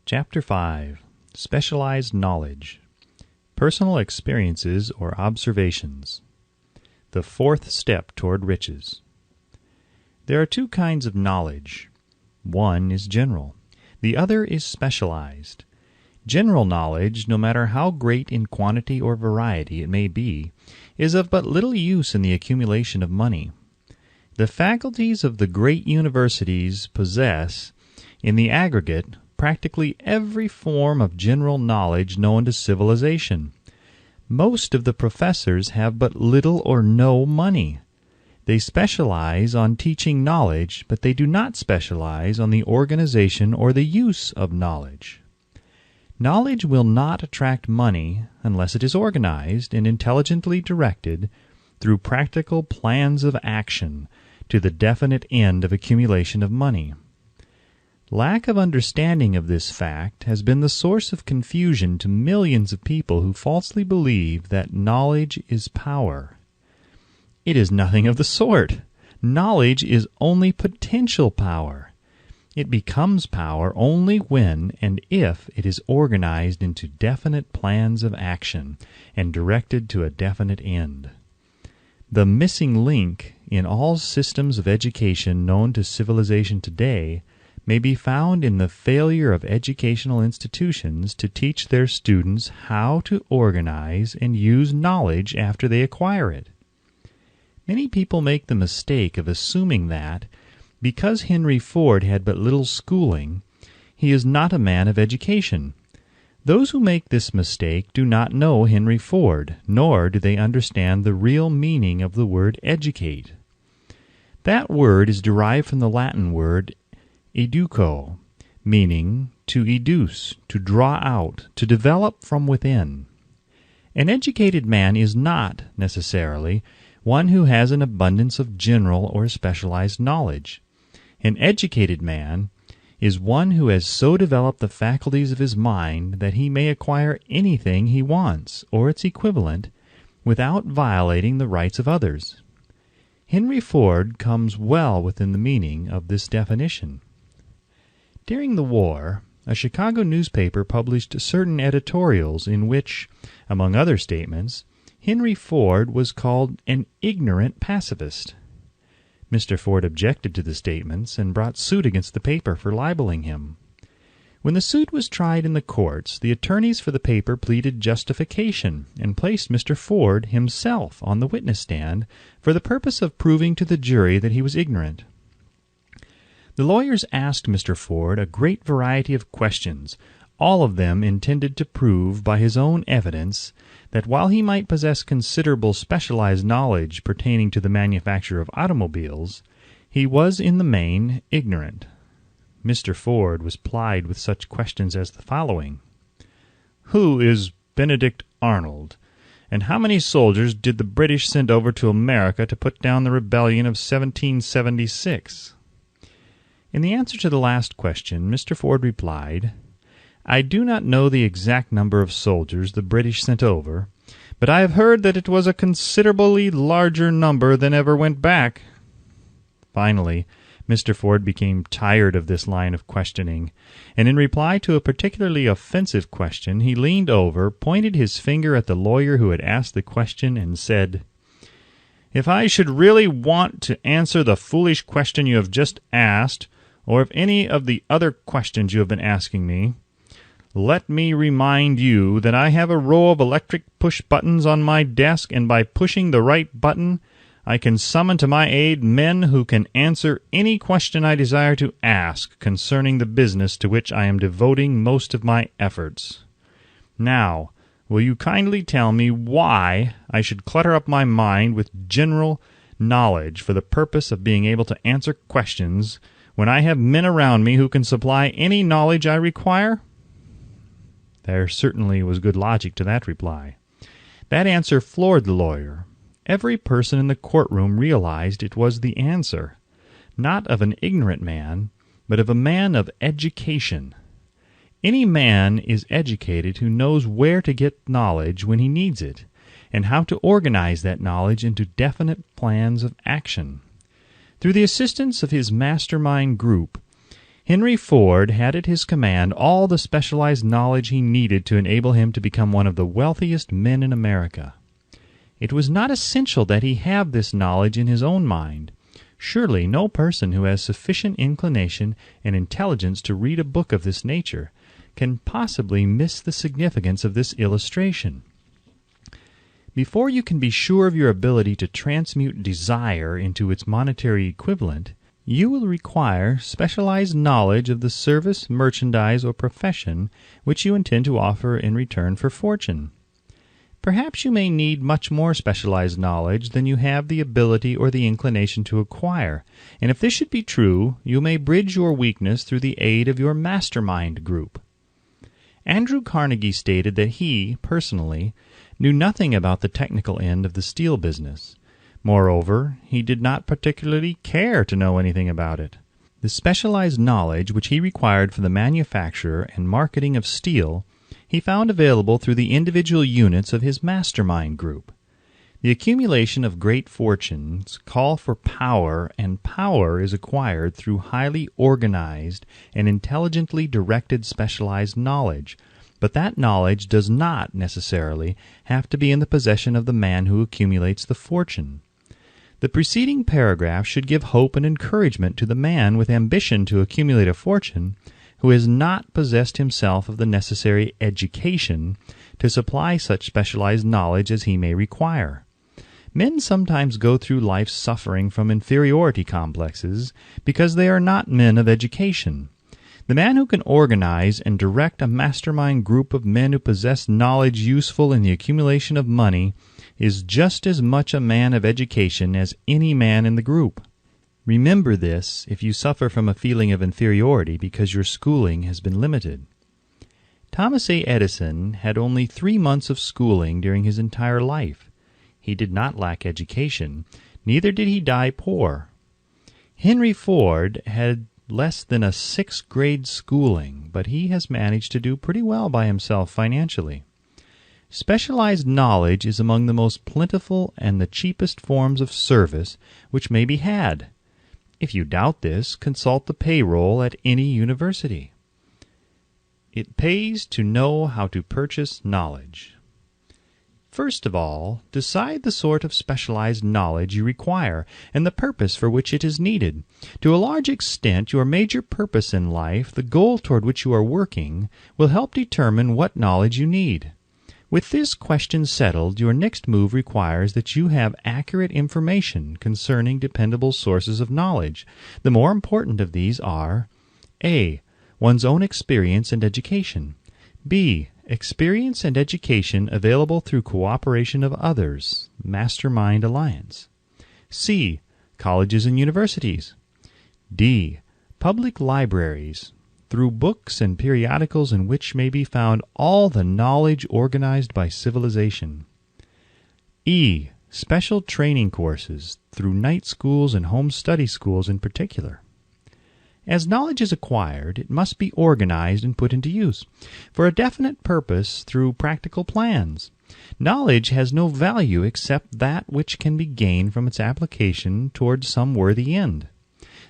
Chapter 5. Specialized Knowledge. Personal Experiences or Observations. The fourth step toward riches. There are two kinds of knowledge. One is general. The other is specialized. General knowledge, no matter how great in quantity or variety it may be, is of but little use in the accumulation of money. The faculties of the great universities possess, in the aggregate, practically every form of general knowledge known to civilization. Most of the professors have but little or no money. They specialize on teaching knowledge, but they do not specialize on the organization or the use of knowledge. Knowledge will not attract money unless it is organized and intelligently directed through practical plans of action to the definite end of accumulation of money. Lack of understanding of this fact has been the source of confusion to millions of people who falsely believe that knowledge is power. It is nothing of the sort. Knowledge is only potential power. It becomes power only when and if it is organized into definite plans of action and directed to a definite end. The missing link in all systems of education known to civilization today may be found in the failure of educational institutions to teach their students how to organize and use knowledge after they acquire it. Many people make the mistake of assuming that, because Henry Ford had but little schooling, he is not a man of education. Those who make this mistake do not know Henry Ford, nor do they understand the real meaning of the word educate. That word is derived from the Latin word educo, meaning to educe, to draw out, to develop from within. An educated man is not, necessarily, one who has an abundance of general or specialized knowledge. An educated man is one who has so developed the faculties of his mind that he may acquire anything he wants, or its equivalent, without violating the rights of others. Henry Ford comes well within the meaning of this definition. During the war, a Chicago newspaper published certain editorials in which, among other statements, Henry Ford was called an ignorant pacifist. Mr. Ford objected to the statements and brought suit against the paper for libeling him. When the suit was tried in the courts, the attorneys for the paper pleaded justification and placed Mr. Ford himself on the witness stand for the purpose of proving to the jury that he was ignorant. The lawyers asked Mr. Ford a great variety of questions, all of them intended to prove by his own evidence that while he might possess considerable specialized knowledge pertaining to the manufacture of automobiles, he was in the main ignorant. Mr. Ford was plied with such questions as the following. Who is Benedict Arnold, and how many soldiers did the British send over to America to put down the rebellion of 1776? In the answer to the last question, Mr. Ford replied, I do not know the exact number of soldiers the British sent over, but I have heard that it was a considerably larger number than ever went back. Finally, Mr. Ford became tired of this line of questioning, and in reply to a particularly offensive question, he leaned over, pointed his finger at the lawyer who had asked the question, and said, If I should really want to answer the foolish question you have just asked, or if any of the other questions you have been asking me, let me remind you that I have a row of electric push-buttons on my desk, and by pushing the right button, I can summon to my aid men who can answer any question I desire to ask concerning the business to which I am devoting most of my efforts. Now, will you kindly tell me why I should clutter up my mind with general knowledge for the purpose of being able to answer questions when I have men around me who can supply any knowledge I require? There certainly was good logic to that reply. That answer floored the lawyer. Every person in the courtroom realized it was the answer, not of an ignorant man, but of a man of education. Any man is educated who knows where to get knowledge when he needs it, and how to organize that knowledge into definite plans of action. Through the assistance of his mastermind group, Henry Ford had at his command all the specialized knowledge he needed to enable him to become one of the wealthiest men in America. It was not essential that he have this knowledge in his own mind. Surely no person who has sufficient inclination and intelligence to read a book of this nature can possibly miss the significance of this illustration. Before you can be sure of your ability to transmute desire into its monetary equivalent, you will require specialized knowledge of the service, merchandise, or profession which you intend to offer in return for fortune. Perhaps you may need much more specialized knowledge than you have the ability or the inclination to acquire, and if this should be true, you may bridge your weakness through the aid of your mastermind group. Andrew Carnegie stated that he, personally, knew nothing about the technical end of the steel business. Moreover, he did not particularly care to know anything about it. The specialized knowledge which he required for the manufacture and marketing of steel he found available through the individual units of his mastermind group. The accumulation of great fortunes call for power, and power is acquired through highly organized and intelligently directed specialized knowledge, but that knowledge does not necessarily have to be in the possession of the man who accumulates the fortune. The preceding paragraph should give hope and encouragement to the man with ambition to accumulate a fortune who has not possessed himself of the necessary education to supply such specialized knowledge as he may require. Men sometimes go through life suffering from inferiority complexes because they are not men of education. The man who can organize and direct a mastermind group of men who possess knowledge useful in the accumulation of money is just as much a man of education as any man in the group. Remember this if you suffer from a feeling of inferiority because your schooling has been limited. Thomas A. Edison had only 3 months of schooling during his entire life. He did not lack education, neither did he die poor. Henry Ford had less than a 6th grade schooling, but he has managed to do pretty well by himself financially. Specialized knowledge is among the most plentiful and the cheapest forms of service which may be had. If you doubt this, consult the payroll at any university. It pays to know how to purchase knowledge. First of all, decide the sort of specialized knowledge you require and the purpose for which it is needed. To a large extent, your major purpose in life, the goal toward which you are working, will help determine what knowledge you need. With this question settled, your next move requires that you have accurate information concerning dependable sources of knowledge. The more important of these are A. One's own experience and education. B. Experience and education available through cooperation of others, Mastermind Alliance. C. Colleges and universities. D. Public libraries, through books and periodicals in which may be found all the knowledge organized by civilization. E. Special training courses, through night schools and home study schools in particular. As knowledge is acquired, it must be organized and put into use for a definite purpose through practical plans. Knowledge has no value except that which can be gained from its application towards some worthy end.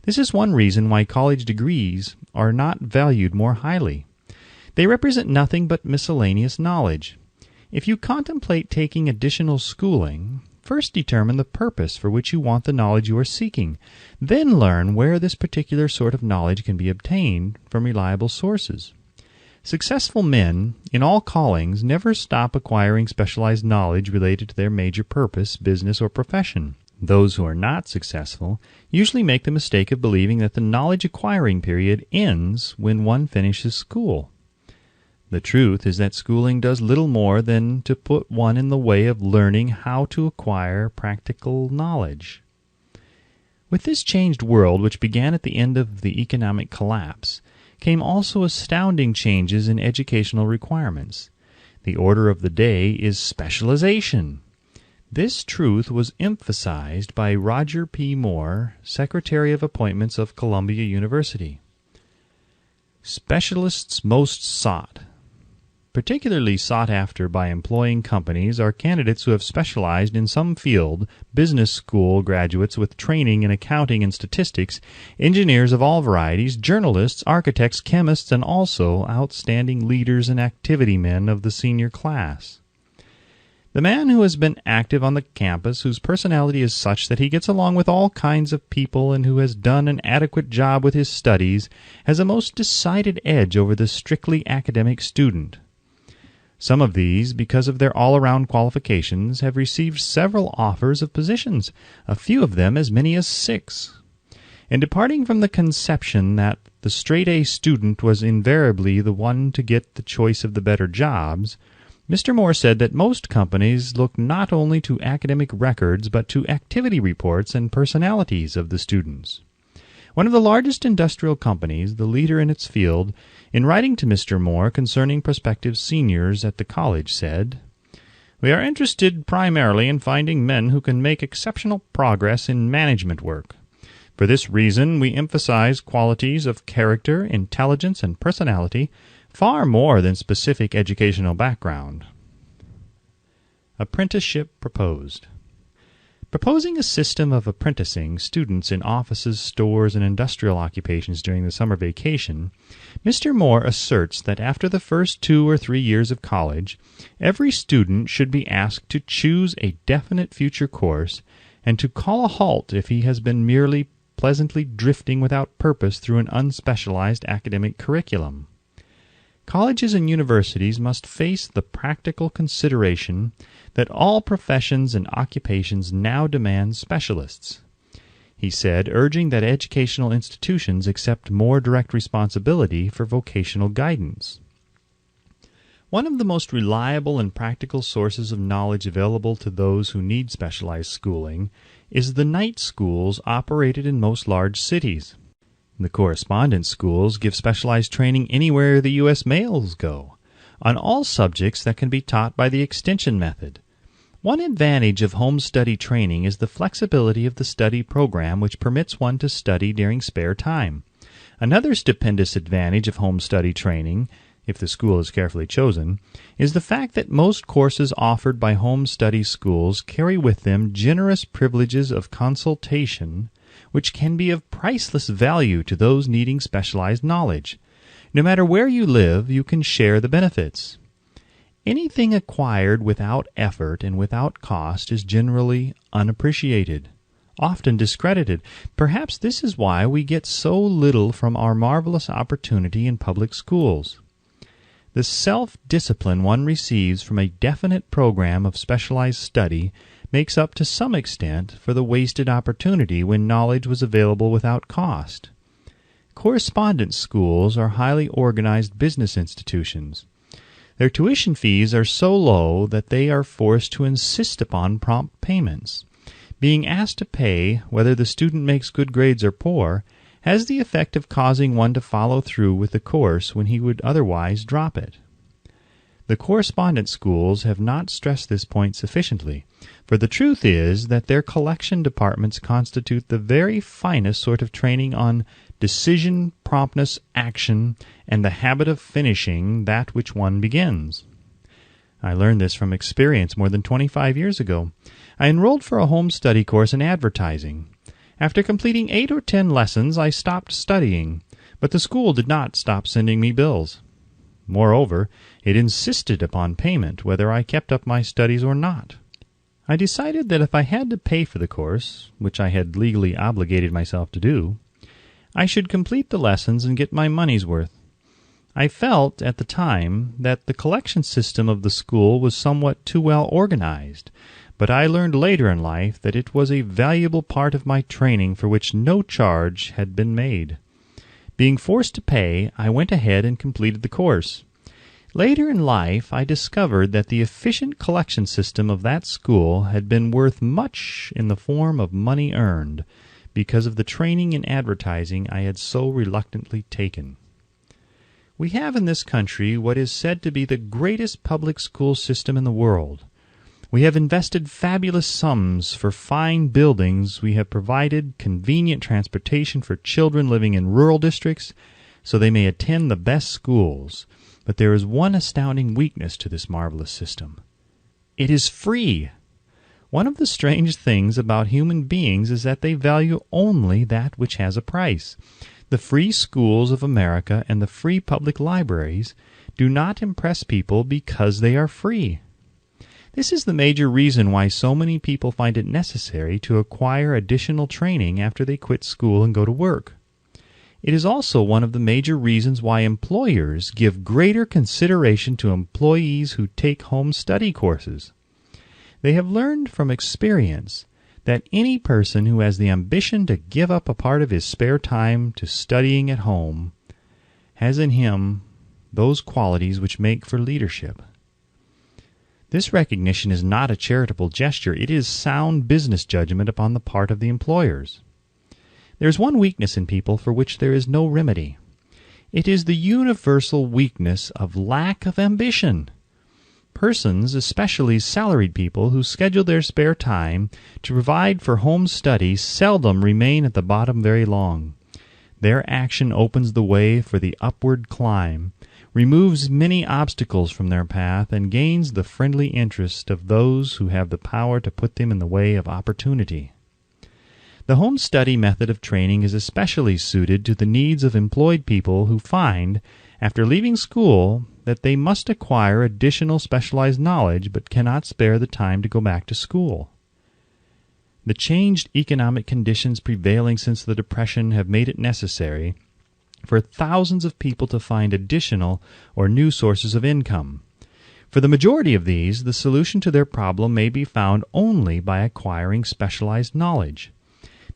This is one reason why college degrees are not valued more highly. They represent nothing but miscellaneous knowledge. If you contemplate taking additional schooling, first determine the purpose for which you want the knowledge you are seeking. Then learn where this particular sort of knowledge can be obtained from reliable sources. Successful men in all callings never stop acquiring specialized knowledge related to their major purpose, business, or profession. Those who are not successful usually make the mistake of believing that the knowledge acquiring period ends when one finishes school. The truth is that schooling does little more than to put one in the way of learning how to acquire practical knowledge. With this changed world, which began at the end of the economic collapse, came also astounding changes in educational requirements. The order of the day is specialization. This truth was emphasized by Roger P. Moore, Secretary of Appointments of Columbia University. Specialists most sought. Particularly sought after by employing companies are candidates who have specialized in some field, business school graduates with training in accounting and statistics, engineers of all varieties, journalists, architects, chemists, and also outstanding leaders and activity men of the senior class. The man who has been active on the campus, whose personality is such that he gets along with all kinds of people and who has done an adequate job with his studies, has a most decided edge over the strictly academic student. Some of these, because of their all-around qualifications, have received several offers of positions, a few of them as many as 6. In departing from the conception that the straight-A student was invariably the one to get the choice of the better jobs, Mr. Moore said that most companies look not only to academic records but to activity reports and personalities of the students. One of the largest industrial companies, the leader in its field, in writing to Mr. Moore concerning prospective seniors at the college, said, "We are interested primarily in finding men who can make exceptional progress in management work. For this reason we emphasize qualities of character, intelligence, and personality far more than specific educational background." Apprenticeship proposed. Proposing a system of apprenticing students in offices, stores, and industrial occupations during the summer vacation, Mr. Moore asserts that after the first 2 or 3 years of college, every student should be asked to choose a definite future course and to call a halt if he has been merely pleasantly drifting without purpose through an unspecialized academic curriculum. Colleges and universities must face the practical consideration that all professions and occupations now demand specialists, he said, urging that educational institutions accept more direct responsibility for vocational guidance. One of the most reliable and practical sources of knowledge available to those who need specialized schooling is the night schools operated in most large cities. The correspondence schools give specialized training anywhere the U.S. mails go, on all subjects that can be taught by the extension method. One advantage of home study training is the flexibility of the study program, which permits one to study during spare time. Another stupendous advantage of home study training, if the school is carefully chosen, is the fact that most courses offered by home study schools carry with them generous privileges of consultation, which can be of priceless value to those needing specialized knowledge. No matter where you live, you can share the benefits. Anything acquired without effort and without cost is generally unappreciated, often discredited. Perhaps this is why we get so little from our marvelous opportunity in public schools. The self-discipline one receives from a definite program of specialized study makes up to some extent for the wasted opportunity when knowledge was available without cost. Correspondence schools are highly organized business institutions. Their tuition fees are so low that they are forced to insist upon prompt payments. Being asked to pay, whether the student makes good grades or poor, has the effect of causing one to follow through with the course when he would otherwise drop it. The correspondence schools have not stressed this point sufficiently, for the truth is that their collection departments constitute the very finest sort of training on decision, promptness, action, and the habit of finishing that which one begins. I learned this from experience more than 25 years ago. I enrolled for a home study course in advertising. After completing 8 or 10 lessons, I stopped studying, but the school did not stop sending me bills. Moreover, it insisted upon payment whether I kept up my studies or not. I decided that if I had to pay for the course, which I had legally obligated myself to do, I should complete the lessons and get my money's worth. I felt at the time that the collection system of the school was somewhat too well organized, but I learned later in life that it was a valuable part of my training for which no charge had been made. Being forced to pay, I went ahead and completed the course. Later in life, I discovered that the efficient collection system of that school had been worth much in the form of money earned, because of the training in advertising I had so reluctantly taken. We have in this country what is said to be the greatest public school system in the world. We have invested fabulous sums for fine buildings. We have provided convenient transportation for children living in rural districts so they may attend the best schools. But there is one astounding weakness to this marvelous system. It is free. One of the strange things about human beings is that they value only that which has a price. The free schools of America and the free public libraries do not impress people because they are free. This is the major reason why so many people find it necessary to acquire additional training after they quit school and go to work. It is also one of the major reasons why employers give greater consideration to employees who take home study courses. They have learned from experience that any person who has the ambition to give up a part of his spare time to studying at home has in him those qualities which make for leadership. This recognition is not a charitable gesture. It is sound business judgment upon the part of the employers. There is one weakness in people for which there is no remedy. It is the universal weakness of lack of ambition. Persons, especially salaried people, who schedule their spare time to provide for home study seldom remain at the bottom very long. Their action opens the way for the upward climb, removes many obstacles from their path, and gains the friendly interest of those who have the power to put them in the way of opportunity. The home study method of training is especially suited to the needs of employed people who find, after leaving school, that they must acquire additional specialized knowledge but cannot spare the time to go back to school. The changed economic conditions prevailing since the Depression have made it necessary for thousands of people to find additional or new sources of income. For the majority of these, the solution to their problem may be found only by acquiring specialized knowledge.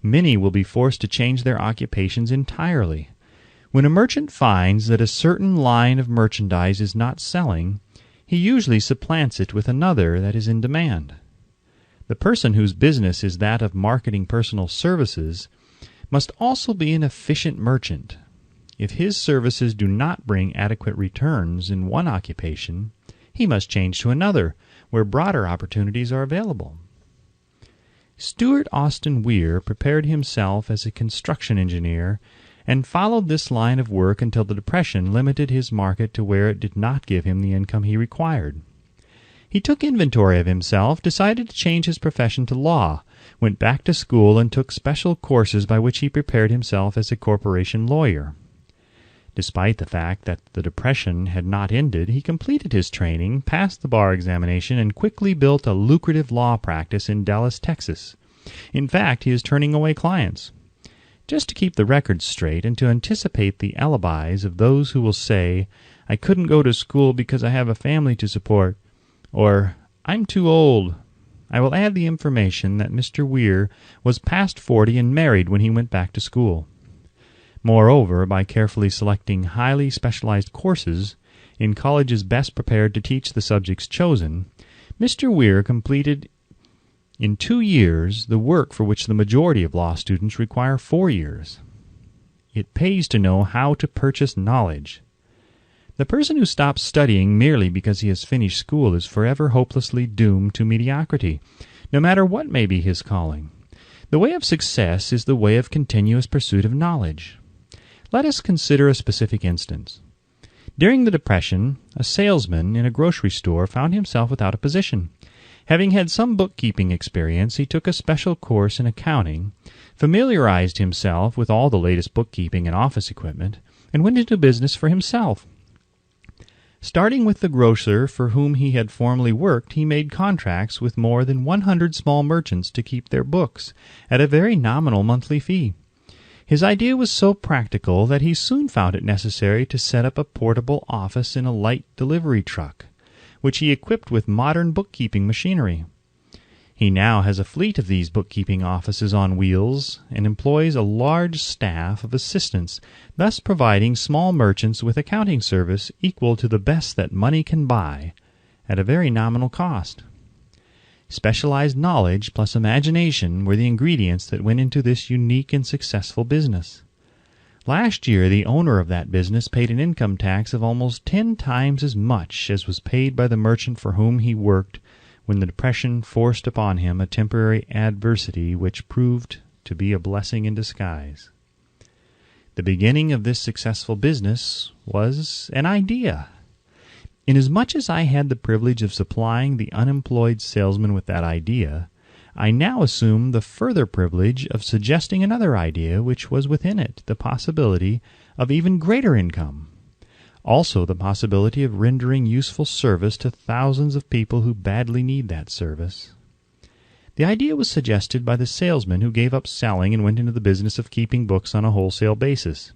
Many will be forced to change their occupations entirely. When a merchant finds that a certain line of merchandise is not selling, he usually supplants it with another that is in demand. The person whose business is that of marketing personal services must also be an efficient merchant. If his services do not bring adequate returns in one occupation, he must change to another, where broader opportunities are available. Stuart Austin Weir prepared himself as a construction engineer and followed this line of work until the Depression limited his market to where it did not give him the income he required. He took inventory of himself, decided to change his profession to law, went back to school, and took special courses by which he prepared himself as a corporation lawyer. Despite the fact that the Depression had not ended, he completed his training, passed the bar examination, and quickly built a lucrative law practice in Dallas, Texas. In fact, he is turning away clients. Just to keep the records straight and to anticipate the alibis of those who will say, "I couldn't go to school because I have a family to support," or "I'm too old," I will add the information that Mr. Weir was past 40 and married when he went back to school. Moreover, by carefully selecting highly specialized courses in colleges best prepared to teach the subjects chosen, Mr. Weir completed in 2 years the work for which the majority of law students require 4 years. It pays to know how to purchase knowledge. The person who stops studying merely because he has finished school is forever hopelessly doomed to mediocrity, no matter what may be his calling. The way of success is the way of continuous pursuit of knowledge. Let us consider a specific instance. During the Depression, a salesman in a grocery store found himself without a position. Having had some bookkeeping experience, he took a special course in accounting, familiarized himself with all the latest bookkeeping and office equipment, and went into business for himself. Starting with the grocer for whom he had formerly worked, he made contracts with more than 100 small merchants to keep their books at a very nominal monthly fee. His idea was so practical that he soon found it necessary to set up a portable office in a light delivery truck, which he equipped with modern bookkeeping machinery. He now has a fleet of these bookkeeping offices on wheels and employs a large staff of assistants, thus providing small merchants with accounting service equal to the best that money can buy at a very nominal cost. Specialized knowledge plus imagination were the ingredients that went into this unique and successful business. Last year, the owner of that business paid an income tax of almost 10 times as much as was paid by the merchant for whom he worked when the Depression forced upon him a temporary adversity which proved to be a blessing in disguise. The beginning of this successful business was an idea. Inasmuch as I had the privilege of supplying the unemployed salesman with that idea, I now assume the further privilege of suggesting another idea which was within it the possibility of even greater income. Also the possibility of rendering useful service to thousands of people who badly need that service. The idea was suggested by the salesman who gave up selling and went into the business of keeping books on a wholesale basis.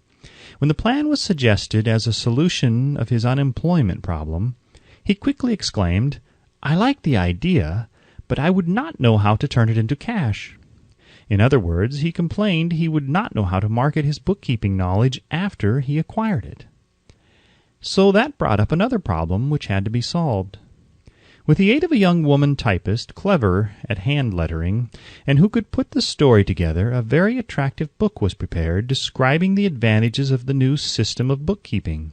When the plan was suggested as a solution of his unemployment problem, he quickly exclaimed, "I like the idea, but I would not know how to turn it into cash." In other words, he complained he would not know how to market his bookkeeping knowledge after he acquired it. So that brought up another problem which had to be solved. With the aid of a young woman typist, clever at hand lettering, and who could put the story together, a very attractive book was prepared describing the advantages of the new system of bookkeeping.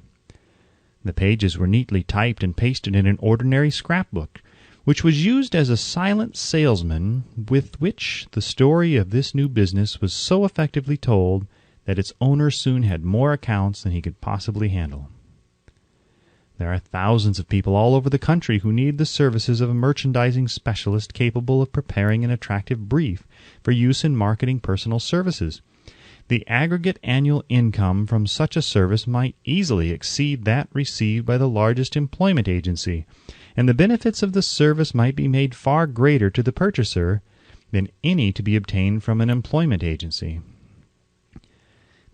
The pages were neatly typed and pasted in an ordinary scrapbook, which was used as a silent salesman with which the story of this new business was so effectively told that its owner soon had more accounts than he could possibly handle. There are thousands of people all over the country who need the services of a merchandising specialist capable of preparing an attractive brief for use in marketing personal services. The aggregate annual income from such a service might easily exceed that received by the largest employment agency, and the benefits of the service might be made far greater to the purchaser than any to be obtained from an employment agency.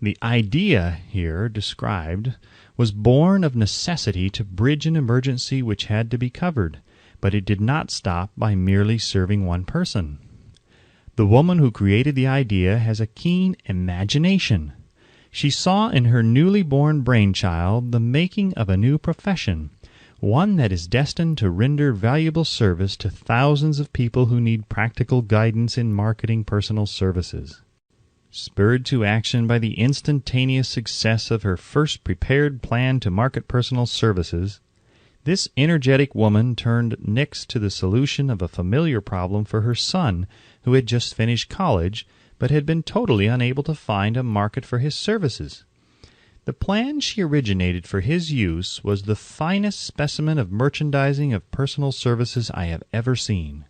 The idea here described was born of necessity to bridge an emergency which had to be covered, but it did not stop by merely serving one person. The woman who created the idea has a keen imagination. She saw in her newly born brainchild the making of a new profession, one that is destined to render valuable service to thousands of people who need practical guidance in marketing personal services. Spurred to action by the instantaneous success of her first prepared plan to market personal services, this energetic woman turned next to the solution of a familiar problem for her son, who had just finished college, but had been totally unable to find a market for his services. The plan she originated for his use was the finest specimen of merchandising of personal services I have ever seen.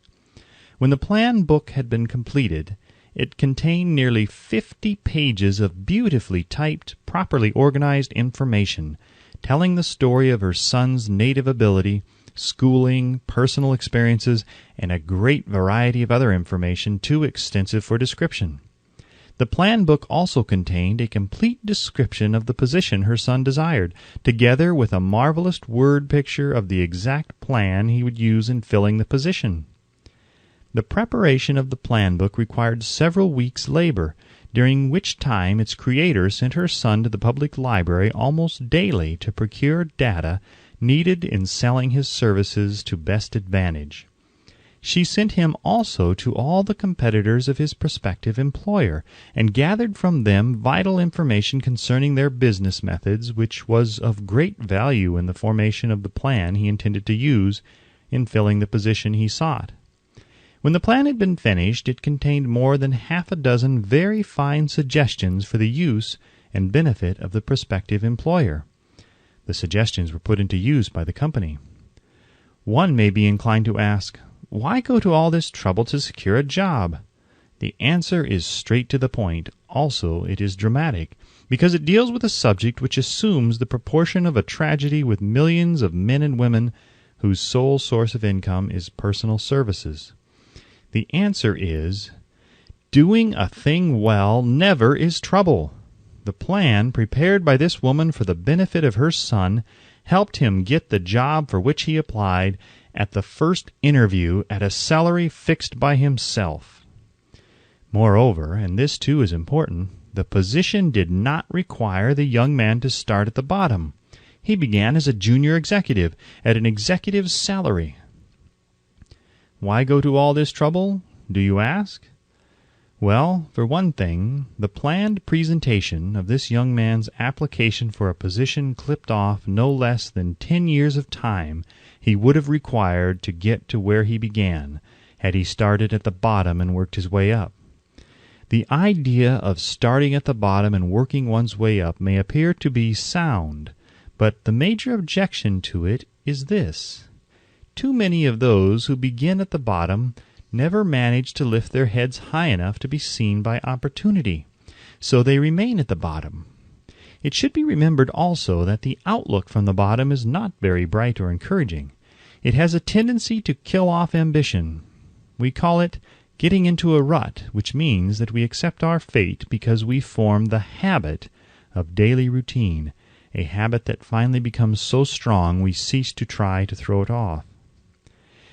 When the plan book had been completed, it contained nearly 50 pages of beautifully typed, properly organized information, telling the story of her son's native ability, schooling, personal experiences, and a great variety of other information too extensive for description. The plan book also contained a complete description of the position her son desired, together with a marvelous word picture of the exact plan he would use in filling the position. The preparation of the plan book required several weeks' labor, during which time its creator sent her son to the public library almost daily to procure data needed in selling his services to best advantage. She sent him also to all the competitors of his prospective employer, and gathered from them vital information concerning their business methods, which was of great value in the formation of the plan he intended to use in filling the position he sought. When the plan had been finished, it contained more than half a dozen very fine suggestions for the use and benefit of the prospective employer. The suggestions were put into use by the company. One may be inclined to ask, why go to all this trouble to secure a job? The answer is straight to the point. Also, it is dramatic, because it deals with a subject which assumes the proportion of a tragedy with millions of men and women whose sole source of income is personal services. The answer is, doing a thing well never is trouble. The plan, prepared by this woman for the benefit of her son, helped him get the job for which he applied at the first interview at a salary fixed by himself. Moreover, and this too is important, the position did not require the young man to start at the bottom. He began as a junior executive at an executive's salary. Why go to all this trouble, do you ask? Well, for one thing, the planned presentation of this young man's application for a position clipped off no less than 10 years of time he would have required to get to where he began, had he started at the bottom and worked his way up. The idea of starting at the bottom and working one's way up may appear to be sound, but the major objection to it is this: too many of those who begin at the bottom never manage to lift their heads high enough to be seen by opportunity, so they remain at the bottom. It should be remembered also that the outlook from the bottom is not very bright or encouraging. It has a tendency to kill off ambition. We call it getting into a rut, which means that we accept our fate because we form the habit of daily routine, a habit that finally becomes so strong we cease to try to throw it off.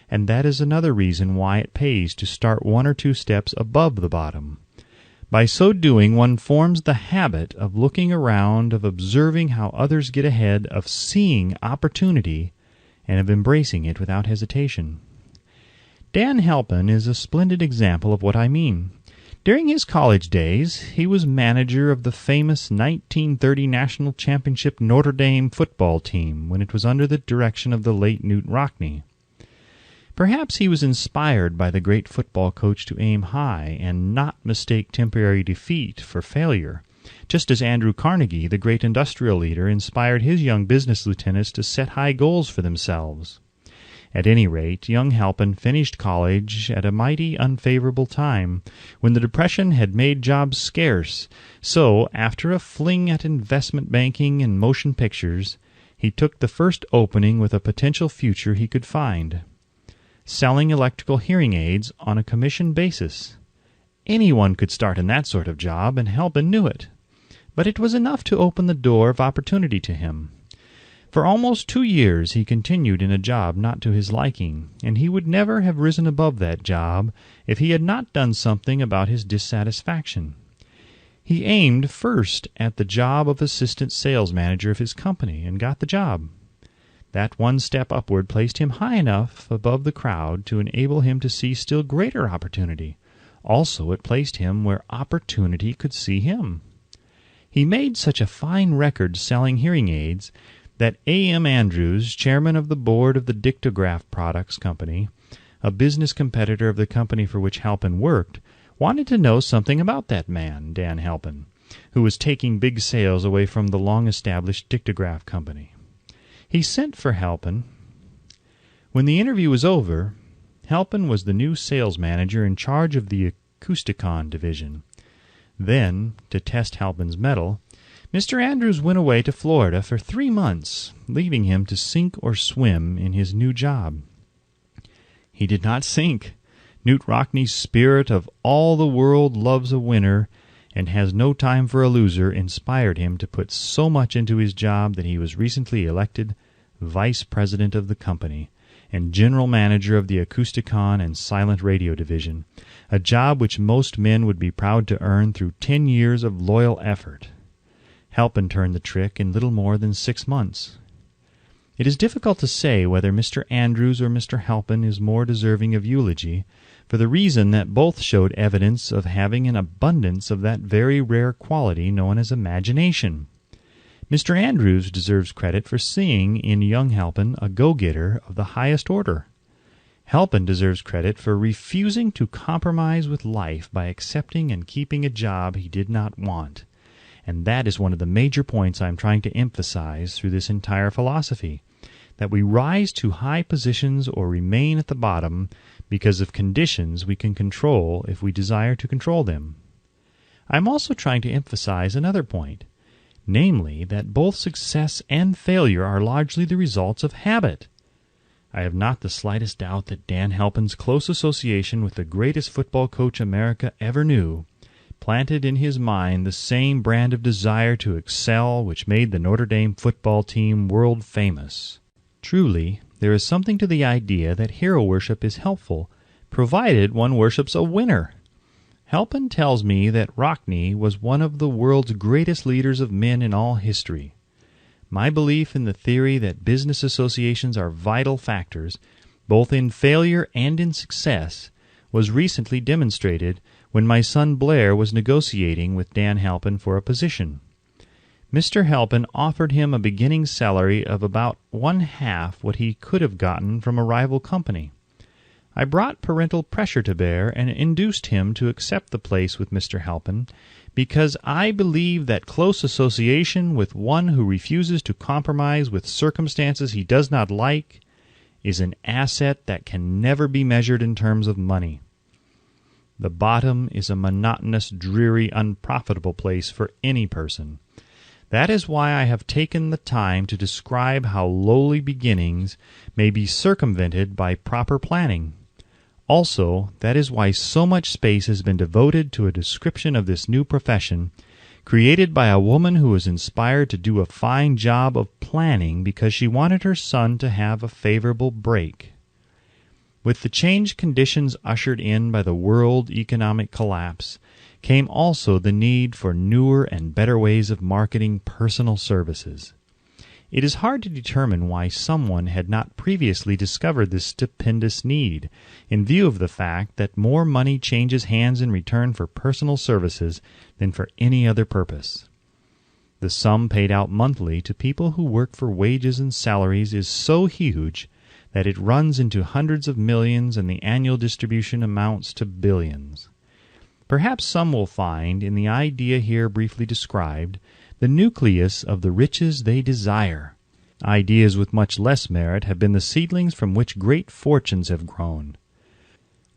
And that is another reason why it pays to start 1 or 2 steps above the bottom. By so doing, one forms the habit of looking around, of observing how others get ahead, of seeing opportunity, and of embracing it without hesitation. Dan Halpin is a splendid example of what I mean. During his college days, he was manager of the famous 1930 National Championship Notre Dame football team when it was under the direction of the late Knute Rockne. Perhaps he was inspired by the great football coach to aim high and not mistake temporary defeat for failure, just as Andrew Carnegie, the great industrial leader, inspired his young business lieutenants to set high goals for themselves. At any rate, young Halpin finished college at a mighty unfavorable time, when the Depression had made jobs scarce, so, after a fling at investment banking and motion pictures, he took the first opening with a potential future he could find: selling electrical hearing aids on a commission basis. Anyone could start in that sort of job, and Halpin knew it. But it was enough to open the door of opportunity to him. For almost 2 years he continued in a job not to his liking, and he would never have risen above that job if he had not done something about his dissatisfaction. He aimed first at the job of assistant sales manager of his company, and got the job. That one step upward placed him high enough above the crowd to enable him to see still greater opportunity. Also, it placed him where opportunity could see him. He made such a fine record selling hearing aids that A.M. Andrews, chairman of the board of the Dictograph Products Company, a business competitor of the company for which Halpin worked, wanted to know something about that man, Dan Halpin, who was taking big sales away from the long-established Dictograph Company. He sent for Halpin. When the interview was over, Halpin was the new sales manager in charge of the Acousticon division. Then, to test Halpin's mettle, Mr. Andrews went away to Florida for 3 months, leaving him to sink or swim in his new job. He did not sink. Knute Rockne's spirit of all the world loves a winner and has no time for a loser inspired him to put so much into his job that he was recently elected vice president of the company and general manager of the Acousticon and silent radio division, a job which most men would be proud to earn through 10 years of loyal effort. Halpin turned the trick in little more than 6 months. It is difficult to say whether Mr. Andrews or Mr. Halpin is more deserving of eulogy, for the reason that both showed evidence of having an abundance of that very rare quality known as imagination. Mr. Andrews deserves credit for seeing in young Halpin a go-getter of the highest order. Halpin deserves credit for refusing to compromise with life by accepting and keeping a job he did not want. And that is one of the major points I am trying to emphasize through this entire philosophy, that we rise to high positions or remain at the bottom because of conditions we can control if we desire to control them. I am also trying to emphasize another point, namely that both success and failure are largely the results of habit. I have not the slightest doubt that Dan Halpin's close association with the greatest football coach America ever knew planted in his mind the same brand of desire to excel which made the Notre Dame football team world famous. Truly, there is something to the idea that hero worship is helpful, provided one worships a winner. Halpin tells me that Rockne was one of the world's greatest leaders of men in all history. My belief in the theory that business associations are vital factors, both in failure and in success, was recently demonstrated when my son Blair was negotiating with Dan Halpin for a position. Mr. Halpin offered him a beginning salary of about 1/2 what he could have gotten from a rival company. I brought parental pressure to bear and induced him to accept the place with Mr. Halpin because I believe that close association with one who refuses to compromise with circumstances he does not like is an asset that can never be measured in terms of money. The bottom is a monotonous, dreary, unprofitable place for any person. That is why I have taken the time to describe how lowly beginnings may be circumvented by proper planning. Also, that is why so much space has been devoted to a description of this new profession, created by a woman who was inspired to do a fine job of planning because she wanted her son to have a favorable break. With the changed conditions ushered in by the world economic collapse, came also the need for newer and better ways of marketing personal services. It is hard to determine why someone had not previously discovered this stupendous need, in view of the fact that more money changes hands in return for personal services than for any other purpose. The sum paid out monthly to people who work for wages and salaries is so huge that it runs into hundreds of millions, and the annual distribution amounts to billions. Perhaps some will find, in the idea here briefly described, the nucleus of the riches they desire. Ideas with much less merit have been the seedlings from which great fortunes have grown.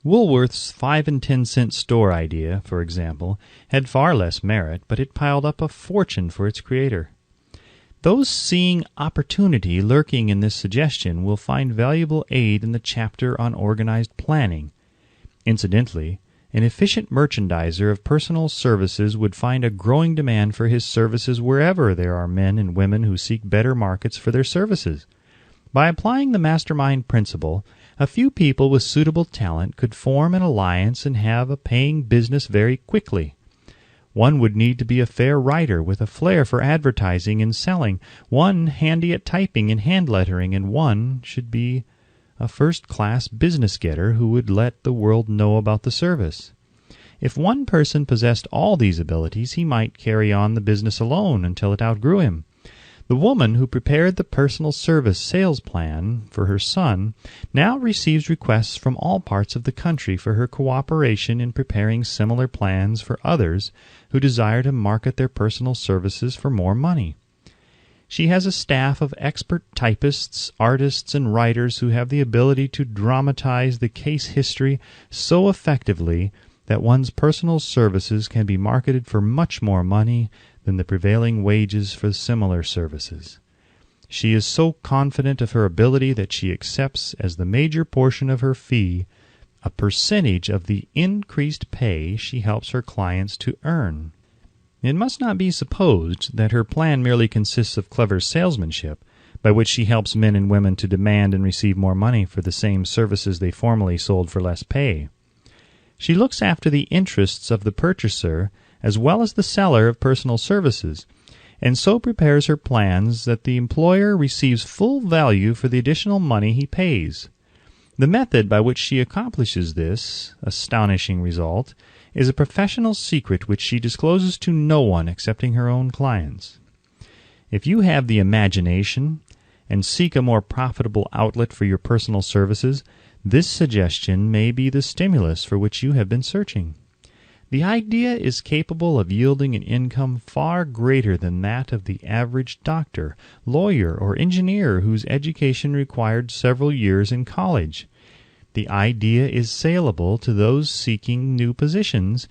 Woolworth's 5 and 10 cent store idea, for example, had far less merit, but it piled up a fortune for its creator. Those seeing opportunity lurking in this suggestion will find valuable aid in the chapter on organized planning. Incidentally, an efficient merchandiser of personal services would find a growing demand for his services wherever there are men and women who seek better markets for their services. By applying the mastermind principle, a few people with suitable talent could form an alliance and have a paying business very quickly. One would need to be a fair writer with a flair for advertising and selling, one handy at typing and hand lettering, and one should be a first-class business-getter who would let the world know about the service. If one person possessed all these abilities, he might carry on the business alone until it outgrew him. The woman who prepared the personal service sales plan for her son now receives requests from all parts of the country for her cooperation in preparing similar plans for others who desire to market their personal services for more money. She has a staff of expert typists, artists, and writers who have the ability to dramatize the case history so effectively that one's personal services can be marketed for much more money than the prevailing wages for similar services. She is so confident of her ability that she accepts as the major portion of her fee a percentage of the increased pay she helps her clients to earn. It must not be supposed that her plan merely consists of clever salesmanship, by which she helps men and women to demand and receive more money for the same services they formerly sold for less pay. She looks after the interests of the purchaser as well as the seller of personal services, and so prepares her plans that the employer receives full value for the additional money he pays. The method by which she accomplishes this astonishing result is a professional secret which she discloses to no one excepting her own clients. If you have the imagination and seek a more profitable outlet for your personal services, this suggestion may be the stimulus for which you have been searching. The idea is capable of yielding an income far greater than that of the average doctor, lawyer, or engineer whose education required several years in college. The idea is saleable to those seeking new positions,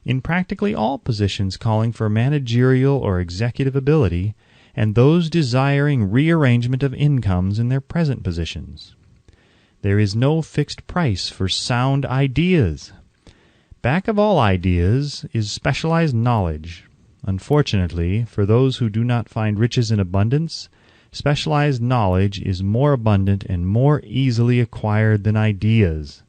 in practically all positions calling for managerial or executive ability, and those desiring rearrangement of incomes in their present positions. There is no fixed price for sound ideas. Back of all ideas is specialized knowledge. Unfortunately, for those who do not find riches in abundance, specialized knowledge is more abundant and more easily acquired than ideas.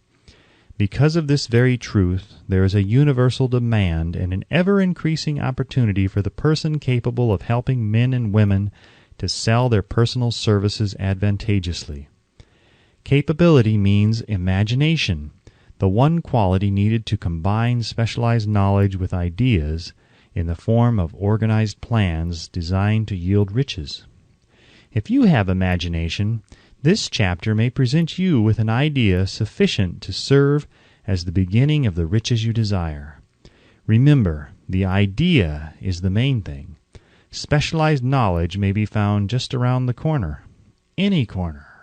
Because of this very truth, there is a universal demand and an ever-increasing opportunity for the person capable of helping men and women to sell their personal services advantageously. Capability means imagination, the one quality needed to combine specialized knowledge with ideas in the form of organized plans designed to yield riches. If you have imagination, this chapter may present you with an idea sufficient to serve as the beginning of the riches you desire. Remember, the idea is the main thing. Specialized knowledge may be found just around the corner. Any corner.